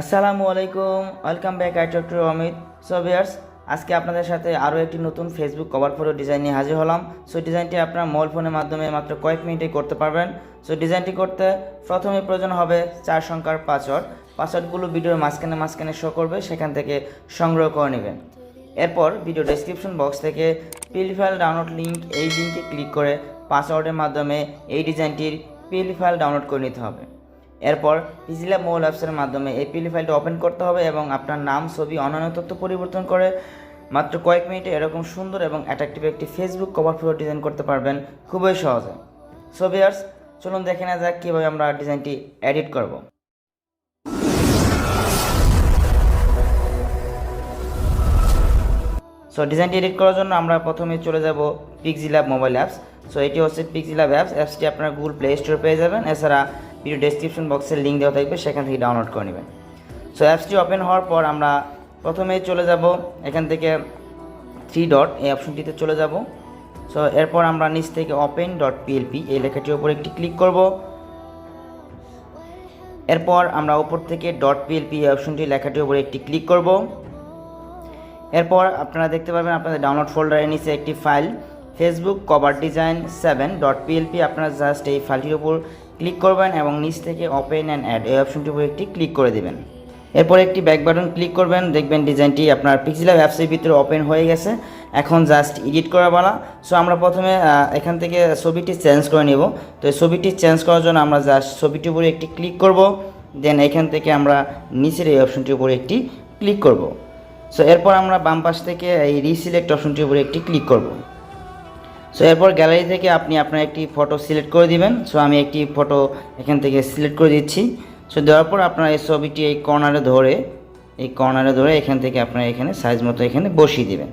আসসালামু আলাইকুম, welcome back. I talk to Amit. So viewers, আজকে আপনাদের সাথে আরও একটি নতুন ফেসবুক কভার ফটো ডিজাইন নিয়ে হাজির হলাম। সো ডিজাইনটি আপনার মোবাইল ফোনের মাধ্যমে মাত্র কয়েক মিনিটেই করতে পারবেন। সো ডিজাইনটি করতে প্রথমে প্রয়োজন হবে 4 সংখ্যার পাসওয়ার্ড। পাসওয়ার্ডগুলো ভিডিওর মাঝখানে শো করবে, সেখান থেকে সংগ্রহ করে নেবেন। এরপর ভিডিও ডেসক্রিপশন বক্স থেকে পিএলজি ফাইল ডাউনলোড লিঙ্ক, এই লিঙ্কে ক্লিক করে পাসওয়ার্ডের মাধ্যমে এই ডিজাইনটির পিএলজি ফাইল ডাউনলোড করে নিতে হবে। এরপর পিজিল্যাব মোবাইল অ্যাপসের মাধ্যমে এই পিএলজি ফাইলটা ওপেন করতে হবে এবং আপনার নাম, ছবি, অন্যান্য তথ্য পরিবর্তন করে মাত্র কয়েক মিনিটে এরকম সুন্দর এবং অ্যাট্রাকটিভ একটি ফেসবুক কভার ফটো ডিজাইন করতে পারবেন খুবই সহজে। সো ভিউয়ার্স, চলুন দেখে নেওয়া যাক কীভাবে আমরা ডিজাইনটি এডিট করব। সো ডিজাইনটি এডিট করার জন্য আমরা প্রথমে চলে যাব পিক্সিল্যাব মোবাইল অ্যাপস। সো এটি হচ্ছে পিক্সিল্যাব অ্যাপসটি আপনারা গুগল প্লে স্টোরে পেয়ে যাবেন। এছাড়া ভিডিও ডেসক্রিপশন বক্সের লিঙ্ক দেওয়া থাকবে, সেখান থেকে ডাউনলোড করে নেবেন। সো অ্যাপসটি ওপেন হওয়ার পর আমরা প্রথমেই চলে যাব এখান থেকে 3 ডট এই অপশনটিতে চলে যাব। সো এরপর আমরা নিচ থেকে open.plp এই লেখাটির উপর একটি ক্লিক করব। এরপর আমরা উপর থেকে .plp এই অপশনটি লেখাটির উপর একটি ক্লিক করব। এরপর আপনারা দেখতে পাবেন আপনাদের ডাউনলোড ফোল্ডারের নিচে একটি file Facebook cover design 7.plp। আপনারা জাস্ট এই ফাইলটির উপর ক্লিক করবেন এবং নিচ থেকে ওপেন অ্যান্ড অ্যাড এই অপশনটির উপর একটি ক্লিক করে দেবেন। এরপর একটি ব্যাক বাটন ক্লিক করবেন, দেখবেন ডিজাইনটি আপনার পিক্সিল্যাব অ্যাপসের ভিতরে ওপেন হয়ে গেছে। এখন জাস্ট এডিট করা বলা। সো আমরা প্রথমে এখান থেকে ছবিটি চেঞ্জ করে নেব। তো এই ছবিটি চেঞ্জ করার জন্য আমরা জাস্ট ছবিটির উপরে একটি ক্লিক করব, দেন এখান থেকে আমরা নিচের এই অপশনটির উপরে একটি ক্লিক করব। সো এরপর আমরা বাম পাশ থেকে এই রিসিলেক্ট অপশনটির উপরে একটি ক্লিক করব। সো এরপর গ্যালারি থেকে আপনি আপনার একটি ফটো সিলেক্ট করে দিবেন। সো আমি একটি ফটো এখান থেকে সিলেক্ট করে দিচ্ছি। সো দেওয়ার পর আপনার এই ছবিটি এই কর্নারে ধরে এখান থেকে আপনার এখানে সাইজ মতো এখানে বসিয়ে দিবেন।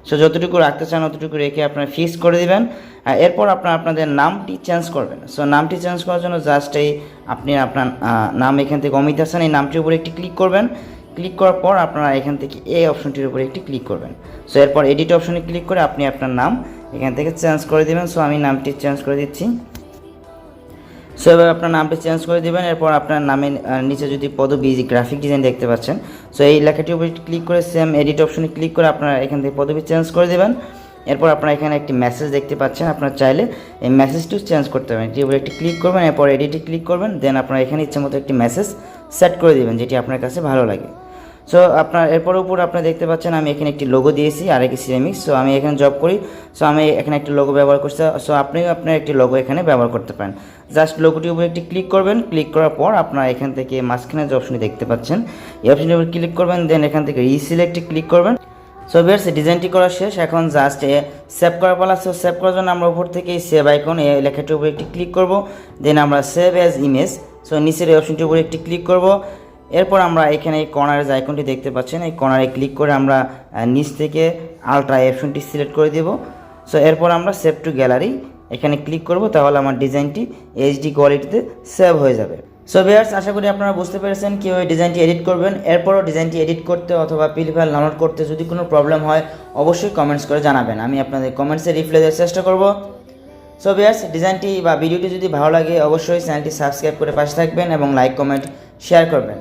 সো যতটুকু রাখতে চান ততটুকু রেখে আপনার ফিক্স করে দিবেন। আর এরপর আপনাদের নামটি চেঞ্জ করবেন। সো নামটি চেঞ্জ করার জন্য জাস্ট আপনি আপনার নাম এখান থেকে অমিত হাসান এই নামটির উপরে একটি ক্লিক করবেন। ক্লিক করার পর আপনারা এখান থেকে এই অপশনটির উপরে একটি ক্লিক করবেন। সো এরপর এডিট অপশনে ক্লিক করে আপনি আপনার নাম এখান থেকে চেঞ্জ করে দেবেন। সো আমি নামটি চেঞ্জ করে দিচ্ছি। সো এবার আপনার নামটি চেঞ্জ করে দেবেন। এরপর আপনার নামের নিচে যদি পদবি গ্রাফিক ডিজাইন দেখতে পাচ্ছেন, সো এই লেখাটির উপরে ক্লিক করে সেম এডিট অপশনে ক্লিক করে আপনারা এখান থেকে পদবি চেঞ্জ করে দেবেন। এরপর আপনারা এখানে একটি মেসেজ দেখতে পাচ্ছেন, আপনারা চাইলে এই মেসেজটিও চেঞ্জ করতে পারেন। এটির উপরে একটি ক্লিক করবেন, এরপর এডিটে ক্লিক করবেন, দেন আপনারা এখানে ইচ্ছে মতো একটি মেসেজ সেট করে দেবেন যেটি আপনার কাছে ভালো লাগে। সো আপনার এরপর উপর আপনারা দেখতে পাচ্ছেন আমি এখানে একটি লোগো দিয়েছি আর একটি সিরামিক্স। সো আমি এখানে জব করি, সো আমি এখানে একটি লোগো ব্যবহার করছি। সো আপনিও আপনার একটি লোগো এখানে ব্যবহার করতে পারেন। জাস্ট লোগোটির উপর একটি ক্লিক করবেন। ক্লিক করার পর আপনারা এখান থেকে মাঝখানে যে অপশনটি দেখতে পাচ্ছেন এই অপশনের উপর ক্লিক করবেন, দেন এখান থেকে রিসিলেক্টে ক্লিক করবেন। সো ভিউয়ার্স, ডিজাইনটি করা শেষ। এখন জাস্ট সেভ করার পালা। সো সেভ করার জন্য আমরা উপর থেকে সেভ আইকন এই লেখাটির উপর একটি ক্লিক করব, দেন আমরা সেভ অ্যাজ ইমেজ। সো নিচের এই অপশনটির উপর একটি ক্লিক করব। এরপর আমরা এখানে এই কর্নারের যে আইকনটি দেখতে পাচ্ছেন এই কর্নারে ক্লিক করে আমরা নিচ থেকে আলট্রা অপশনটি সিলেক্ট করে দেব। সো এরপর আমরা সেভ টু গ্যালারি এখানে ক্লিক করব, তাহলে আমার ডিজাইনটি এইচডি কোয়ালিটিতে সেভ হয়ে যাবে। সো ভিউয়ার্স, আশা করি আপনারা বুঝতে পেরেছেন কীভাবে ডিজাইনটি এডিট করবেন। এরপরও ডিজাইনটি এডিট করতে অথবা পিএলজি ফাইল ডাউনলোড করতে যদি কোনো প্রবলেম হয় অবশ্যই কমেন্টস করে জানাবেন, আমি আপনাদের কমেন্টসে রিপ্লাই দেওয়ার চেষ্টা করব। সো ভিউয়ার্স, ডিজাইনটি বা ভিডিওটি যদি ভালো লাগে অবশ্যই চ্যানেলটি সাবস্ক্রাইব করে পাশে থাকবেন এবং লাইক কমেন্ট শেয়ার করবেন।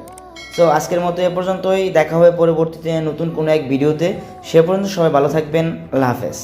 সো আজকের মতো এ পর্যন্তই, দেখা হবে পরবর্তীতে নতুন কোনো এক ভিডিওতে। সে পর্যন্ত সবাই ভালো থাকবেন। আল্লাহ হাফেজ।